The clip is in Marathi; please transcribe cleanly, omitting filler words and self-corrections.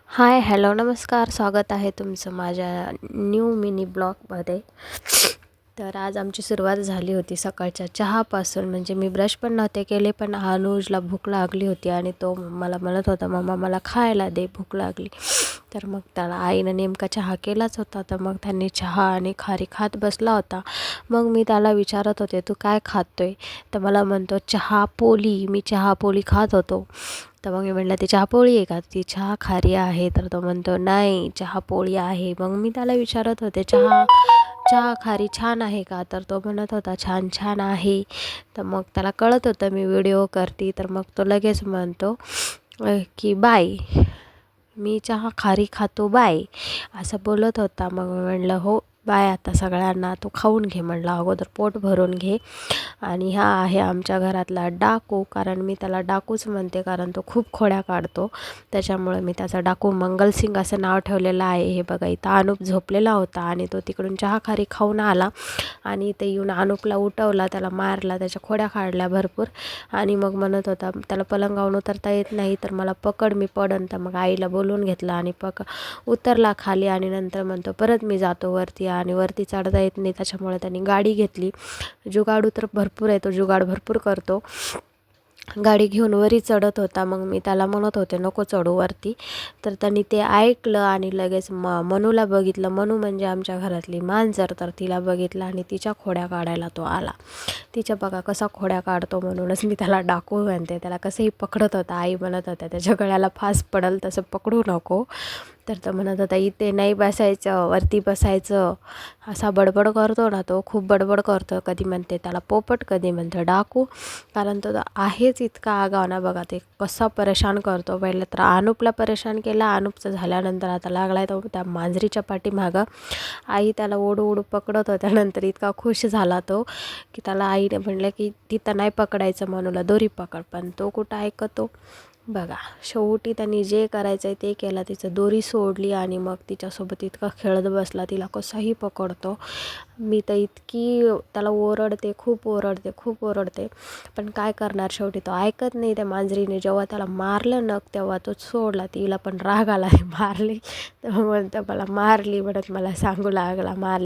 हाय, हॅलो, नमस्कार. स्वागत आहे तुमचं माझ्या न्यू मिनी ब्लॉगमध्ये. तर आज आमची सुरुवात झाली होती सकाळच्या चहापासून. म्हणजे मी ब्रश पण नव्हते केले, पण अनुजला भूक लागली होती आणि तो मला म्हणत होता, मम्मा मला खायला दे, भूक लागली. तर मग त्याला आईनं नेमका चहा केलाच होता. तर मग त्यांनी चहा आणि खारी खात बसला होता. मग मी त्याला विचारत होते, तू काय खातोय? तर मला म्हणतो चहा पोळी. मी चहा पोळी खात होतो. तर मग मी म्हटलं, ती चहापोळी आहे का? ती चहा खारी आहे. तर तो म्हणतो नाही, चहापोळी आहे. मग मी त्याला विचारत होते, चहा चहा खारी छान आहे का? तर तो म्हणत होता छान छान आहे. तर मग त्याला कळत होतं मी व्हिडिओ करते. तर मग तो लगेच म्हणतो की बाय, मी चहा खारी खातो बाय, असं बोलत होता. मग मी म्हणलं हो बाय आता सगळ्यांना, तू खाऊन घे म्हणलं, अगोदर पोट भरून घे. आणि हा आहे आमच्या घरातला डाकू. कारण मी त्याला डाकूच म्हणते, कारण तो खूप खोड्या काढतो. त्याच्यामुळे मी त्याचा डाकू मंगलसिंग असं नाव ठेवलेलं आहे. हे बघा, इथं अनुप झोपलेला होता आणि तो तिकडून चहा खारी खाऊन आला आणि इथे येऊन अनुपला उठवला, त्याला मारला, त्याच्या खोड्या काढल्या भरपूर. आणि मग म्हणत होता त्याला पलंगावरून उतरता येत नाही, तर मला पकड, मी पडन. तर मग आईला बोलवून घेतला आणि उतरला खाली. आणि नंतर म्हणतो परत मी जातो वरती, आणि वरती चढता येत नाही. त्याच्यामुळे त्यांनी गाडी घेतली. जुगाडू तर भरपूर आहे, तो जुगाड भरपूर करतो. गाडी घेऊन वरी चढत होता. मग मी त्याला म्हणत होते नको चढू वरती. तर त्यांनी ते ऐकलं आणि लगेच मनूला बघितलं. मनू म्हणजे आमच्या घरातली मांजर. तर तिला बघितलं आणि तिच्या खोड्या काढायला तो आला. तिच्या बघा कसा खोड्या काढतो, म्हणूनच मी त्याला डाकू म्हणते. त्याला कसंही पकडत होता. आई म्हणत होत्या त्याच्या गळ्याला फास पडल, तसं पकडू नको. तर तो म्हणत होता इथे नाही बसायचं, वरती बसायचं. असा बडबड करतो ना तो, खूप बडबड करतो. कधी म्हणते त्याला पोपट, कधी म्हणते डाकू. कारण तो आहेच इतका आगावना. बघा ते कसा परेशान करतो. पहिलं तर अनुपला परेशान केला, अनुपचं झाल्यानंतर आता लागलाय तो त्या मांजरीच्या पाठीमागं. आई त्याला ओढू ओढू पकडत होत्या. नंतर इतका खुश झाला तो की त्याला आईने म्हणलं की तिथं नाही पकडायचं, मनूला दोरी पकड. पण तो कुठं ऐकतो. बघा शेवटी त्यांनी जे करायचं आहे ते केलं. तिचं दोरी सोडली आणि मग तिच्यासोबत इतका खेळत बसला. तिला कसाही पकडतो. मी तर इतकी त्याला ओरडते, खूप ओरडते, खूप ओरडते. पण काय करणार, शेवटी तो ऐकत नाही. त्या मांजरीने जेव्हा त्याला मारलं नख, तेव्हा तो सोडला. तिला पण राग आला, मारली. तर म्हणतो मला मारली म्हणत मला सांगू लागला, मारली.